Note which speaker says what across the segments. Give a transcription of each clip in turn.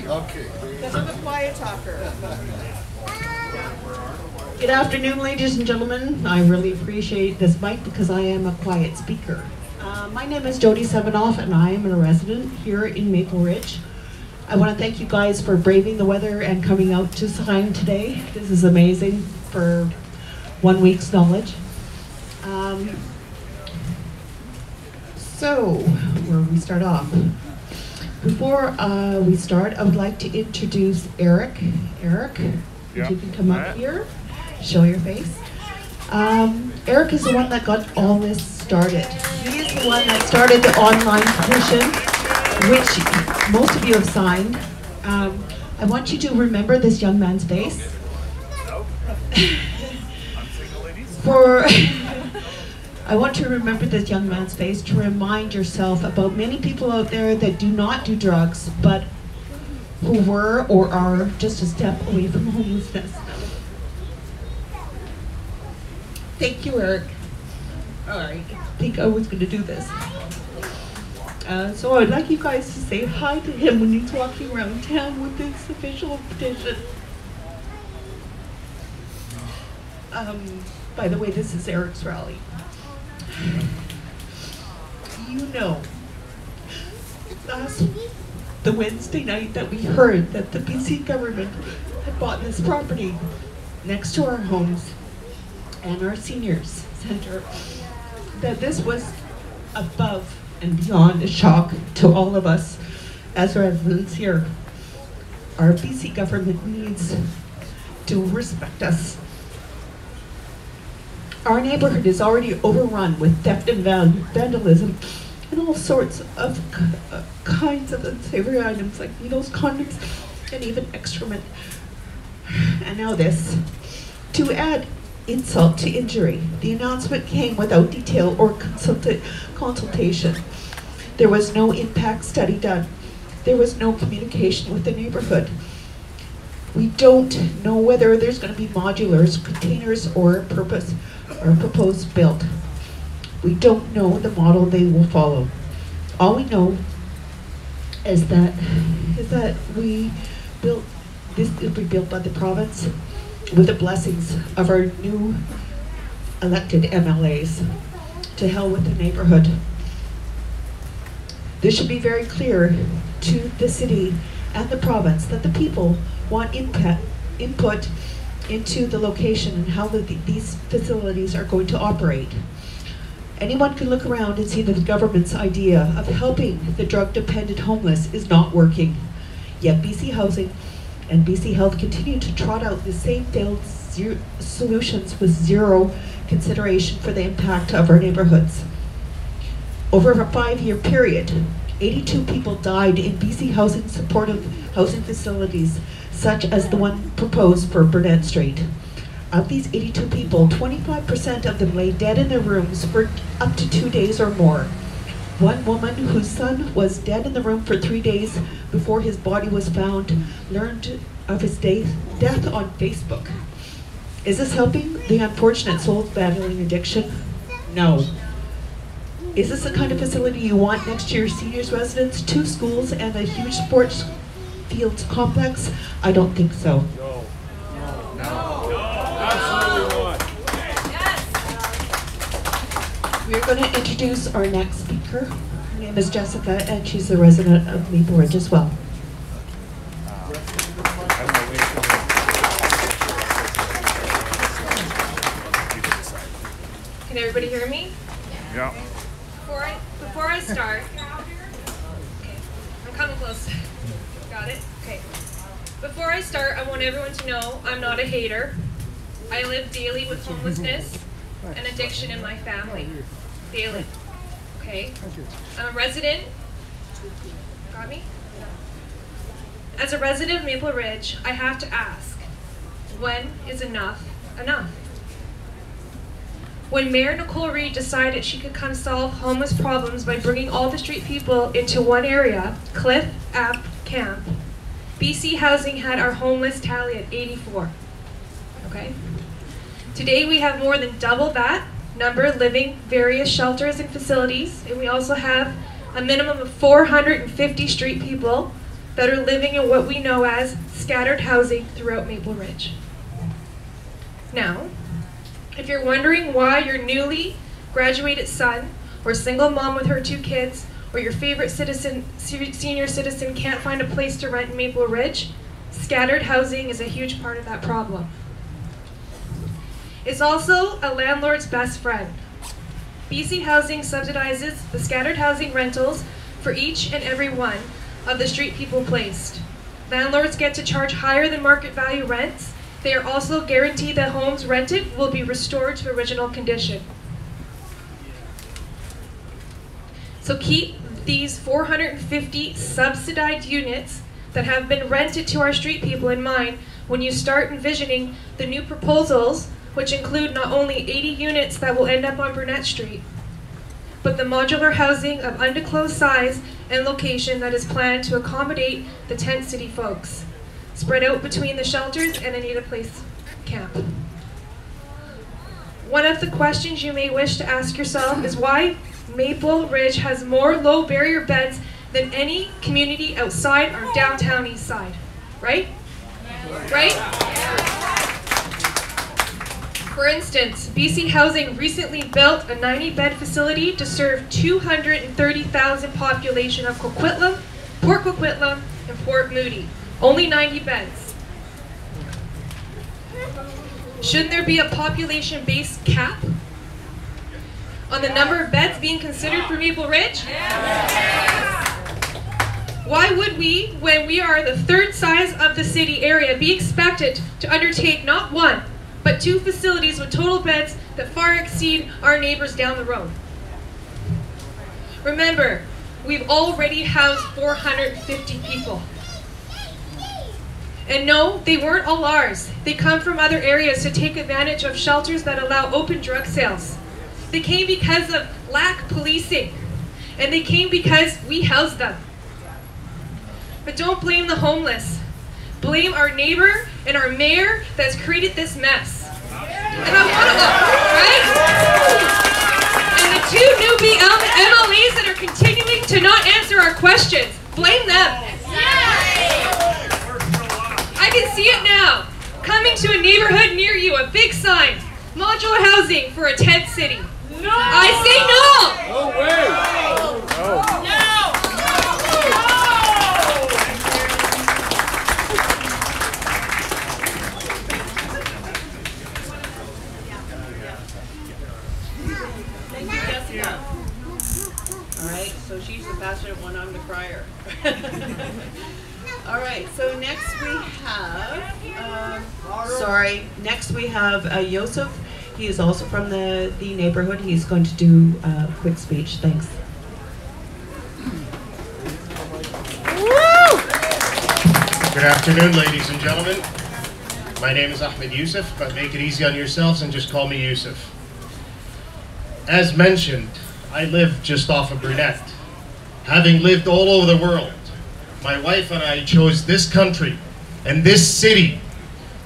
Speaker 1: Okay.
Speaker 2: Okay.
Speaker 1: Because I'm a quiet talker. Good afternoon, ladies and gentlemen. I really appreciate this mic because I am a quiet speaker. My name is Jody Sevenoff and I am a resident here in Maple Ridge. I want to thank you guys for braving the weather and coming out to sign today. This is amazing for 1 week's knowledge. So, where we start off. Before we start, I would like to introduce Eric. Eric, if you can come up here, show your face. Eric is the one that got all this started. He is the one that started the online petition, which most of you have signed. I want you to remember this young man's face. I want to remember this young man's face to remind yourself about many people out there that do not do drugs, but who were or are just a step away from homelessness. Thank you, Eric. All right, I think I was going to do this. So I would like you guys to say hi to him when he's walking around town with this official petition. By the way, this is Eric's rally. You know, the Wednesday night that we heard that the BC government had bought this property next to our homes and our seniors center, that this was above and beyond a shock to all of us as residents here. Our BC government needs to respect us. Our neighborhood is already overrun with theft and vandalism and all sorts of kinds of unsavory items like needles, condoms, and even excrement. And now this. To add insult to injury, the announcement came without detail or consultation. There was no impact study done. There was no communication with the neighborhood. We don't know whether there's going to be modulars, containers, or proposed build. We don't know the model they will follow. All we know is that we built this will be built by the province with the blessings of our new elected MLAs. To hell with the neighborhood. This should be very clear to the city and the province that the people want input into the location and how these facilities are going to operate. Anyone can look around and see that the government's idea of helping the drug-dependent homeless is not working. Yet BC Housing and BC Health continue to trot out the same failed solutions with zero consideration for the impact of our neighborhoods. Over a 5-year period, 82 people died in BC Housing supportive housing facilities, such as the one proposed for Burnett Street. Of these 82 people, 25% of them lay dead in their rooms for up to 2 days or more. One woman whose son was dead in the room for 3 days before his body was found learned of his death on Facebook. Is this helping the unfortunate souls battling addiction? No. Is this the kind of facility you want next to your seniors' residence, 2 schools, and a huge sports fields complex? I don't think so.
Speaker 3: No. Absolutely not.
Speaker 1: We're going to introduce our next speaker. Her name is Jessica, and she's a resident of Maple Ridge as well.
Speaker 4: Can everybody hear me?
Speaker 3: Yeah.
Speaker 4: Before I start, okay, I'm coming close. Got it? Okay. Before I start, I want everyone to know I'm not a hater. I live daily with homelessness and addiction in my family. Daily. Okay? I'm a resident. Got me? As a resident of Maple Ridge, I have to ask, when is enough enough? When Mayor Nicole Reid decided she could come solve homeless problems by bringing all the street people into one area, Cliff App Camp, BC Housing had our homeless tally at 84. Okay? Today we have more than double that number living various shelters and facilities, and we also have a minimum of 450 street people that are living in what we know as scattered housing throughout Maple Ridge. Now, if you're wondering why your newly graduated son or single mom with her 2 kids or your favorite senior citizen can't find a place to rent in Maple Ridge, scattered housing is a huge part of that problem. It's also a landlord's best friend. BC Housing subsidizes the scattered housing rentals for each and every one of the street people placed. Landlords get to charge higher than market value rents. They are also guaranteed that homes rented will be restored to original condition. So keep these 450 subsidized units that have been rented to our street people in mind when you start envisioning the new proposals, which include not only 80 units that will end up on Burnett Street, but the modular housing of undisclosed size and location that is planned to accommodate the tent city folks, spread out between the shelters and the need-a place camp. One of the questions you may wish to ask yourself is why Maple Ridge has more low barrier beds than any community outside our downtown east side, right? Right? For instance, BC Housing recently built a 90-bed facility to serve 230,000 population of Coquitlam, Port Coquitlam, and Port Moody. Only 90 beds. Shouldn't there be a population-based cap on the number of beds being considered for Maple Ridge? Why would we, when we are the 3rd size of the city area, be expected to undertake not 1, but 2 facilities with total beds that far exceed our neighbors down the road? Remember, we've already housed 450 people. And no, they weren't all ours. They come from other areas to take advantage of shelters that allow open drug sales. They came because of lack policing, and they came because we housed them. But don't blame the homeless. Blame our neighbor and our mayor that's created this mess. And I want to look, right? And the 2 newbie MLAs that are continuing to not answer our questions, blame them. I can see it now. Coming to a neighborhood near you, a big sign, modular housing for a tent city. No! I say no!
Speaker 2: No way! No!
Speaker 3: Alright, so she's the passionate one, I'm the crier. Alright, so next we have, Yosef. He is also from the neighborhood. He's going to do a quick speech. Thanks.
Speaker 5: Good afternoon, ladies and gentlemen. My name is Ahmed Yusuf, but make it easy on yourselves and just call me Yusuf. As mentioned, I live just off of Burnett. Having lived all over the world, my wife and I chose this country and this city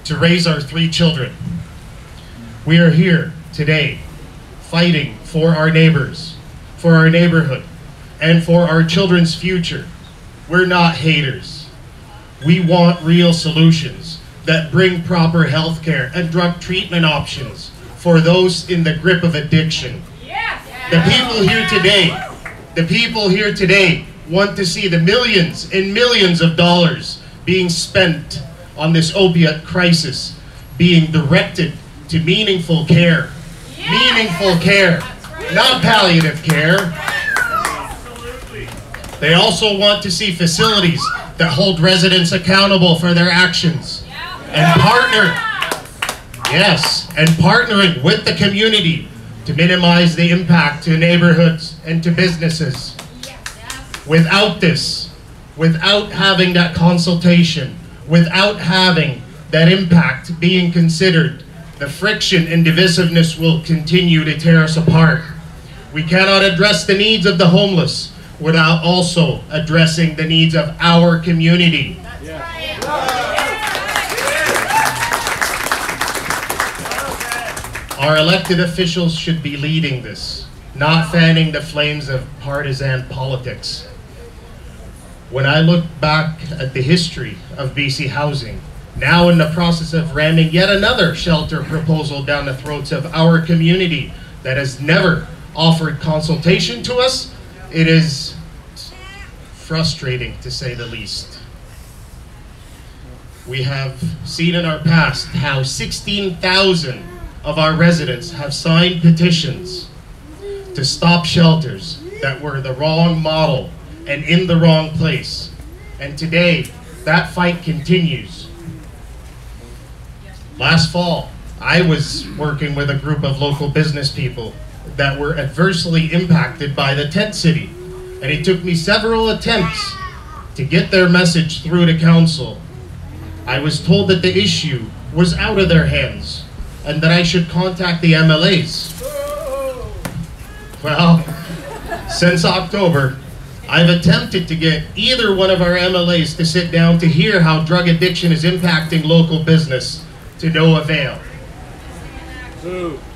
Speaker 5: to raise our 3 children. We are here today fighting for our neighbors, for our neighborhood, and for our children's future. We're not haters. We want real solutions that bring proper health care and drug treatment options for those in the grip of addiction. The people here today want to see the millions and millions of dollars being spent on this opiate crisis being directed to meaningful care. Meaningful care, not palliative care. They also want to see facilities that hold residents accountable for their actions and partnering with the community to minimize the impact to neighborhoods and to businesses. Without this, without having that consultation, without having that impact being considered, the friction and divisiveness will continue to tear us apart. We cannot address the needs of the homeless without also addressing the needs of our community. Our elected officials should be leading this, not fanning the flames of partisan politics. When I look back at the history of BC Housing, now in the process of ramming yet another shelter proposal down the throats of our community that has never offered consultation to us, it is frustrating to say the least. We have seen in our past how 16,000 of our residents have signed petitions to stop shelters that were the wrong model and in the wrong place. And today, that fight continues. Last fall, I was working with a group of local business people that were adversely impacted by the tent city. And it took me several attempts to get their message through to council. I was told that the issue was out of their hands and that I should contact the MLAs. Well, since October, I've attempted to get either one of our MLAs to sit down to hear how drug addiction is impacting local business, to no avail.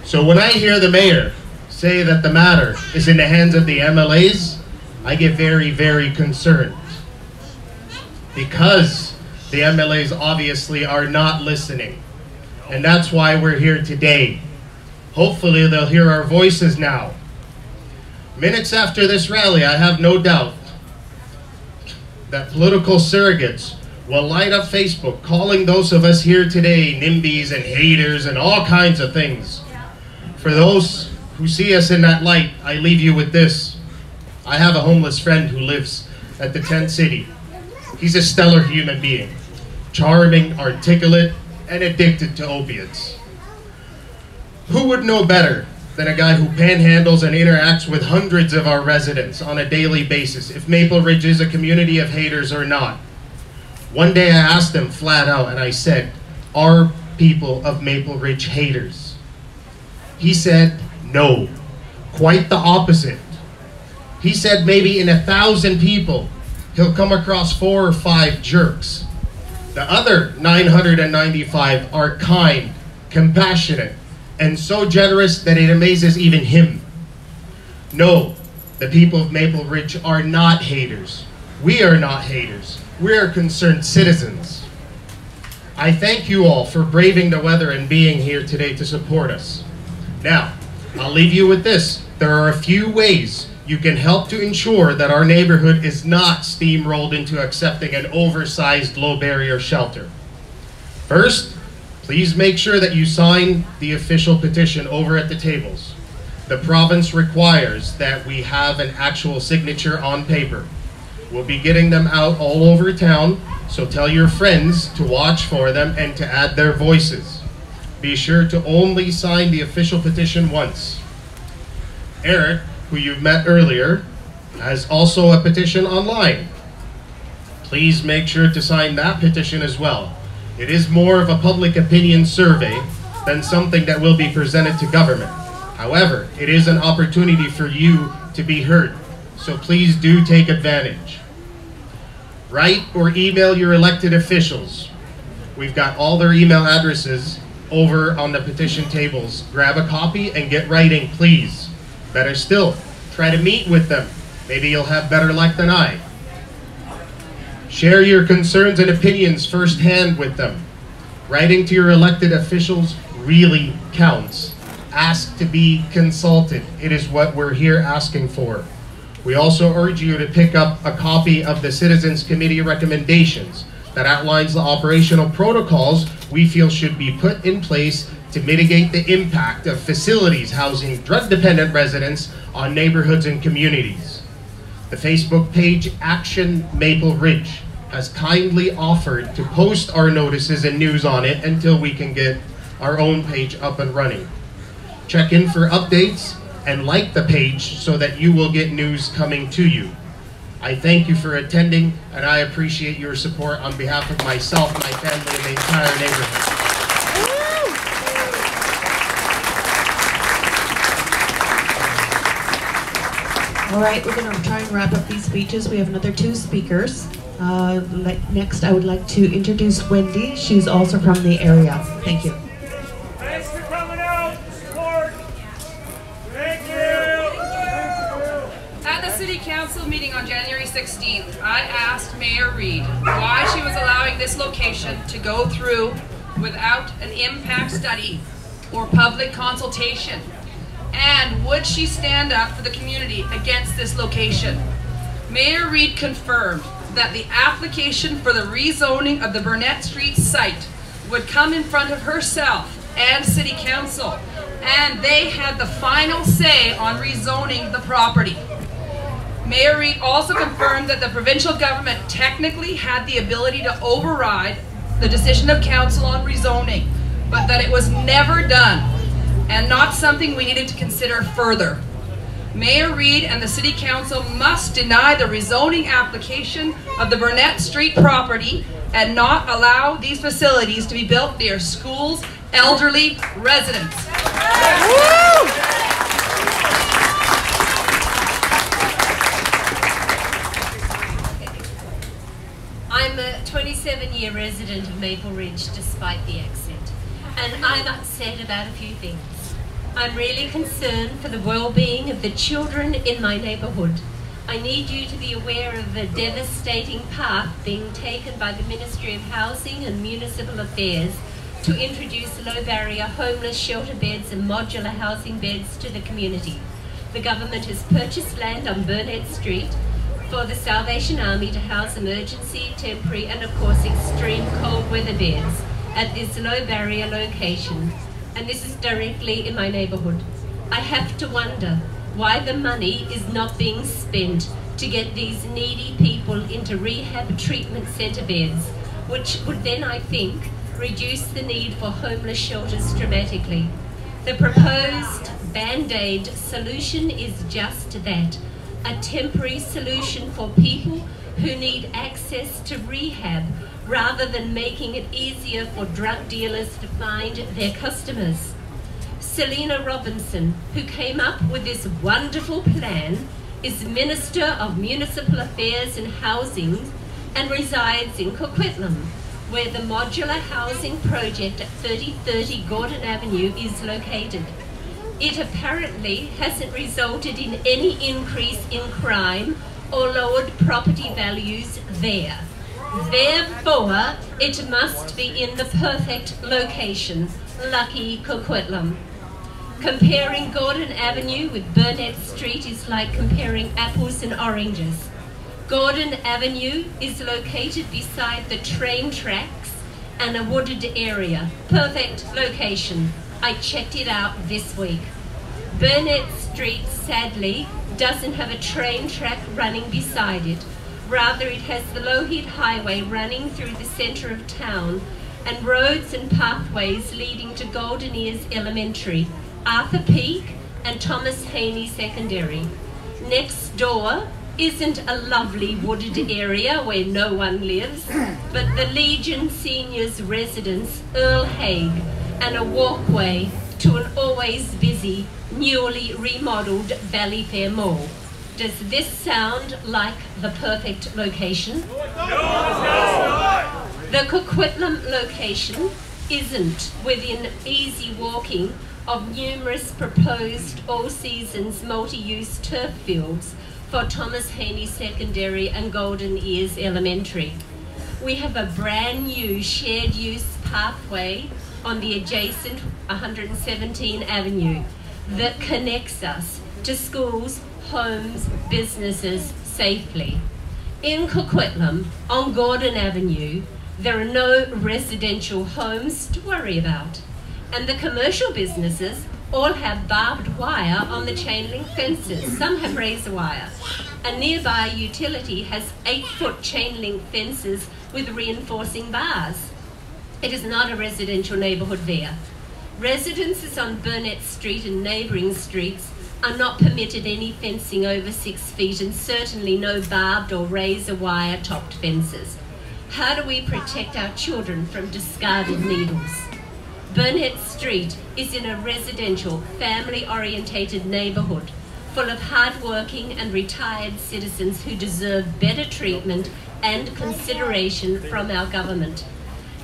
Speaker 5: So when I hear the mayor say that the matter is in the hands of the MLAs, I get very, very concerned. Because the MLAs obviously are not listening. And that's why we're here today. Hopefully they'll hear our voices now. Minutes after this rally, I have no doubt that political surrogates will light up Facebook calling those of us here today NIMBYs and haters and all kinds of things. For those who see us in that light, I leave you with this. I have a homeless friend who lives at the tent city. He's a stellar human being, charming, articulate, and addicted to opiates. Who would know better than a guy who panhandles and interacts with hundreds of our residents on a daily basis if Maple Ridge is a community of haters or not? One day I asked him flat out and I said, are people of Maple Ridge haters? He said, no, quite the opposite. He said maybe in 1,000 people, he'll come across 4 or 5 jerks. The other 995 are kind, compassionate, and so generous that it amazes even him. No, the people of Maple Ridge are not haters. We are not haters. We are concerned citizens. I thank you all for braving the weather and being here today to support us. Now, I'll leave you with this. There are a few ways you can help to ensure that our neighborhood is not steamrolled into accepting an oversized low-barrier shelter. First, please make sure that you sign the official petition over at the tables. The province requires that we have an actual signature on paper. We'll be getting them out all over town, so tell your friends to watch for them and to add their voices. Be sure to only sign the official petition once. Eric, who you met earlier, has also a petition online. Please make sure to sign that petition as well. It is more of a public opinion survey than something that will be presented to government. However, it is an opportunity for you to be heard, so please do take advantage. Write or email your elected officials. We've got all their email addresses over on the petition tables. Grab a copy and get writing, please. Better still, try to meet with them. Maybe you'll have better luck than I. Share your concerns and opinions firsthand with them. Writing to your elected officials really counts. Ask to be consulted. It is what we're here asking for. We also urge you to pick up a copy of the Citizens Committee recommendations that outlines the operational protocols we feel should be put in place to mitigate the impact of facilities housing drug-dependent residents on neighborhoods and communities. The Facebook page Action Maple Ridge has kindly offered to post our notices and news on it until we can get our own page up and running. Check in for updates and like the page so that you will get news coming to you. I thank you for attending, and I appreciate your support on behalf of myself, my family, and the entire neighborhood.
Speaker 1: All right, we're going to try and wrap up these speeches. We have another 2 speakers. Next, I would like to introduce Wendy. She's also from the area. Thank you.
Speaker 2: Thanks for coming out. Support. Thank you.
Speaker 4: At the City Council.
Speaker 6: council meeting on January 16th, I asked Mayor Reid why she was allowing this location to go through without an impact study or public consultation. And would she stand up for the community against this location? Mayor Reid confirmed that the application for the rezoning of the Burnett Street site would come in front of herself and City Council, and they had the final say on rezoning the property. Mayor Reid also confirmed that the provincial government technically had the ability to override the decision of council on rezoning, but that it was never done and not something we needed to consider further. Mayor Reid and the City Council must deny the rezoning application of the Burnett Street property and not allow these facilities to be built near schools, elderly residents.
Speaker 7: I'm a 27-year resident of Maple Ridge, despite the accent, and I'm upset about a few things. I'm really concerned for the well-being of the children in my neighbourhood. I need you to be aware of the devastating path being taken by the Ministry of Housing and Municipal Affairs to introduce low-barrier homeless shelter beds and modular housing beds to the community. The government has purchased land on Burnett Street for the Salvation Army to house emergency, temporary and of course extreme cold weather beds at this low-barrier location. And this is directly in my neighbourhood. I have to wonder why the money is not being spent to get these needy people into rehab treatment centre beds, which would then, I think, reduce the need for homeless shelters dramatically. The proposed Band-Aid solution is just that, a temporary solution for people who need access to rehab, rather than making it easier for drug dealers to find their customers. Selena Robinson, who came up with this wonderful plan, is Minister of Municipal Affairs and Housing and resides in Coquitlam, where the modular housing project at 3030 Gordon Avenue is located. It apparently hasn't resulted in any increase in crime or lowered property values there. Therefore, it must be in the perfect location. Lucky Coquitlam. Comparing Gordon Avenue with Burnett Street is like comparing apples and oranges. Gordon Avenue is located beside the train tracks and a wooded area. Perfect location. I checked it out this week. Burnett Street, sadly, doesn't have a train track running beside it. Rather, it has the Lougheed Highway running through the centre of town and roads and pathways leading to Golden Ears Elementary, Arthur Peak and Thomas Haney Secondary. Next door isn't a lovely wooded area where no one lives, but the Legion Seniors residence, Earl Hague, and a walkway to an always busy, newly remodelled Valleyfair Mall. Does this sound like the perfect location? The Coquitlam location isn't within easy walking of numerous proposed all-seasons multi-use turf fields for Thomas Haney Secondary and Golden Ears Elementary. We have a brand new shared use pathway on the adjacent 117 Avenue that connects us to schools, homes, businesses safely. In Coquitlam, on Gordon Avenue, there are no residential homes to worry about, and the commercial businesses all have barbed wire on the chain link fences. Some have razor wire. A nearby utility has 8-foot chain link fences with reinforcing bars. It is not a residential neighbourhood there. Residences on Burnett Street and neighbouring streets are not permitted any fencing over 6 feet and certainly no barbed or razor wire topped fences. How do we protect our children from discarded needles? Burnett Street is in a residential, family-orientated neighbourhood full of hard-working and retired citizens who deserve better treatment and consideration from our government.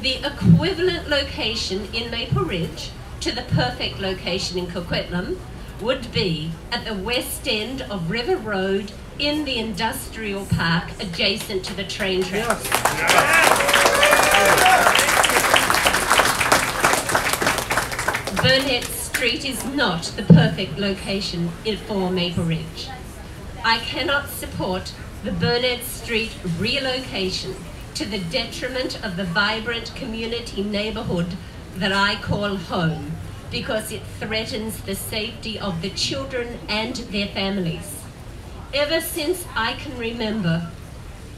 Speaker 7: The equivalent location in Maple Ridge to the perfect location in Coquitlam would be at the west end of River Road in the industrial park adjacent to the train tracks. Burnett Street is not the perfect location for Maple Ridge. I cannot support the Burnett Street relocation to the detriment of the vibrant community neighborhood that I call home, because it threatens the safety of the children and their families. Ever since I can remember,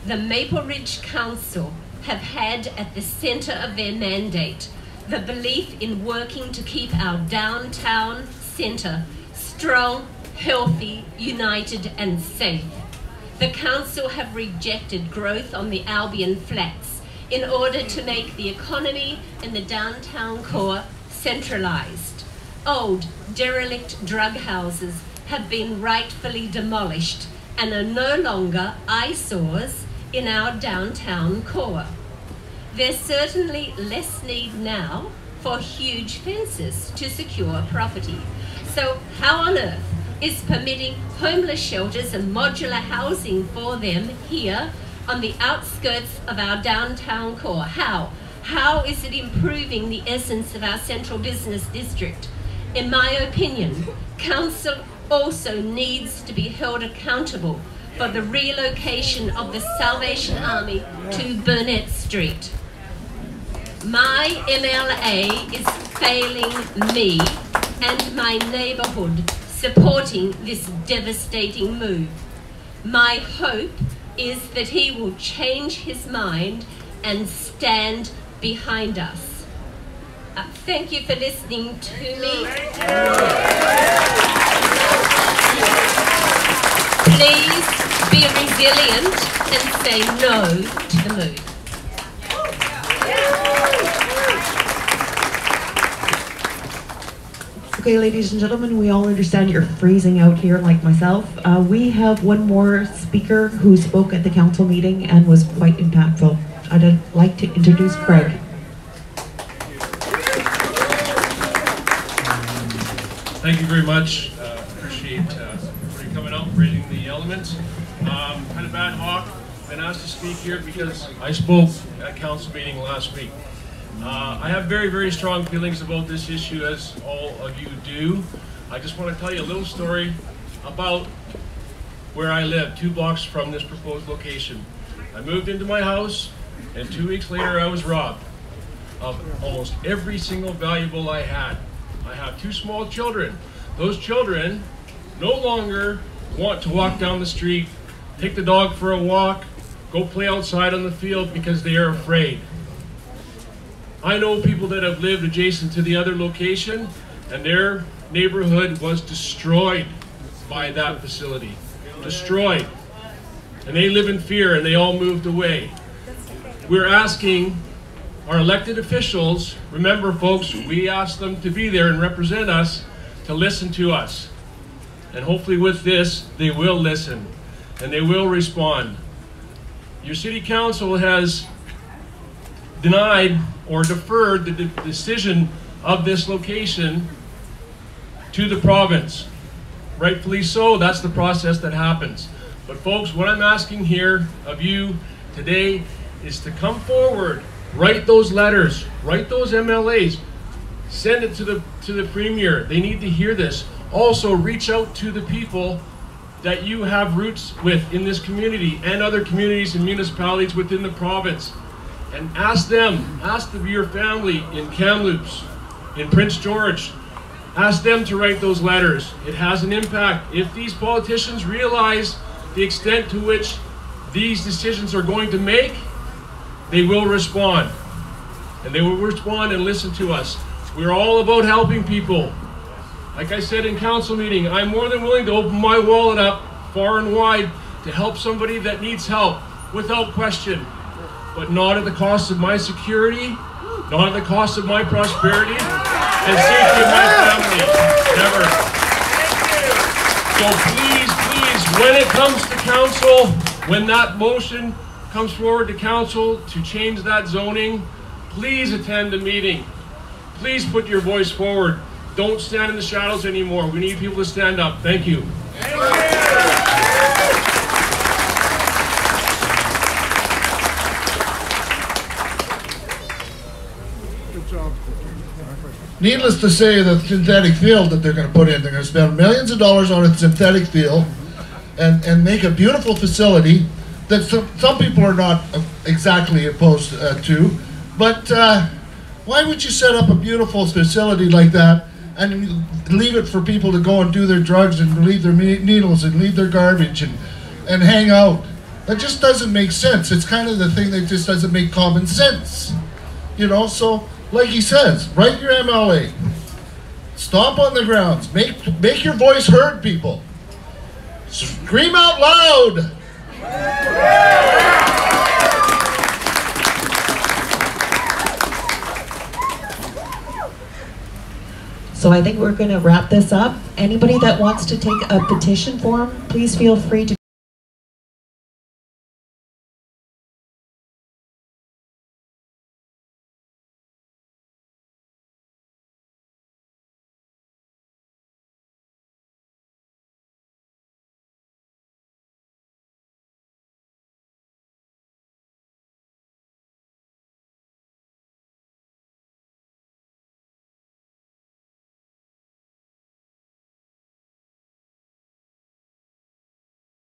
Speaker 7: the Maple Ridge Council have had at the center of their mandate the belief in working to keep our downtown center strong, healthy, united, and safe. The council have rejected growth on the Albion Flats in order to make the economy and the downtown core centralized. Old, derelict drug houses have been rightfully demolished and are no longer eyesores in our downtown core. There's certainly less need now for huge fences to secure property. So how on earth is permitting homeless shelters and modular housing for them here on the outskirts of our downtown core? How? How is it improving the essence of our central business district? In my opinion, council also needs to be held accountable for the relocation of the Salvation Army to Burnett Street. My MLA is failing me and my neighborhood supporting this devastating move. My hope is that he will change his mind and stand behind us. Thank you for listening to me. Please be resilient and say no to the move.
Speaker 1: Okay, ladies and gentlemen, we all understand you're freezing out here like myself. We have one more speaker who spoke at the council meeting and was quite impactful. I'd like to introduce Craig.
Speaker 8: Thank you very much. Appreciate everybody coming out and raising the elements. Kind of ad hoc. Been asked to speak here because I spoke at council meeting last week. I have very, very strong feelings about this issue, as all of you do. I just want to tell you a little story about where I live, 2 blocks from this proposed location. I moved into my house, and 2 weeks later I was robbed of almost every single valuable I had. I have 2 small children. Those children no longer want to walk down the street, take the dog for a walk, go play outside on the field because they are afraid. I know people that have lived adjacent to the other location, and their neighborhood was destroyed by that facility. Destroyed. And they live in fear, and they all moved away. We're asking our elected officials, remember folks, we asked them to be there and represent us, to listen to us. And hopefully with this, they will listen, and they will respond. Your city council has denied or deferred the decision of this location to the province. Rightfully so, that's the process that happens. But folks, what I'm asking here of you today is to come forward, write those letters, write those MLAs, send it to the Premier. They need to hear this. Also reach out to the people that you have roots with in this community and other communities and municipalities within the province. And ask them, ask your family in Kamloops, in Prince George, ask them to write those letters. It has an impact. If these politicians realize the extent to which these decisions are going to make, they will respond. And they will respond and listen to us. We're all about helping people. Like I said in council meeting, I'm more than willing to open my wallet up far and wide to help somebody that needs help, without question. But not at the cost of my security, not at the cost of my prosperity, and safety of my family. Never. So please, please, when it comes to council, when that motion comes forward to council to change that zoning, please attend the meeting. Please put your voice forward. Don't stand in the shadows anymore. We need people to stand up. Thank you.
Speaker 9: Needless to say, the synthetic field that they're going to put in, they're going to spend millions of dollars on a synthetic field and make a beautiful facility that some people are not exactly opposed to. But why would you set up a beautiful facility like that and leave it for people to go and do their drugs and leave their needles and leave their garbage and hang out? That just doesn't make sense. It's kind of the thing that just doesn't make common sense. You know, so like he says, write your MLA. Stomp on the grounds. Make your voice heard, people. Scream out loud.
Speaker 1: So I think we're going to wrap this up. Anybody that wants to take a petition form, please feel free to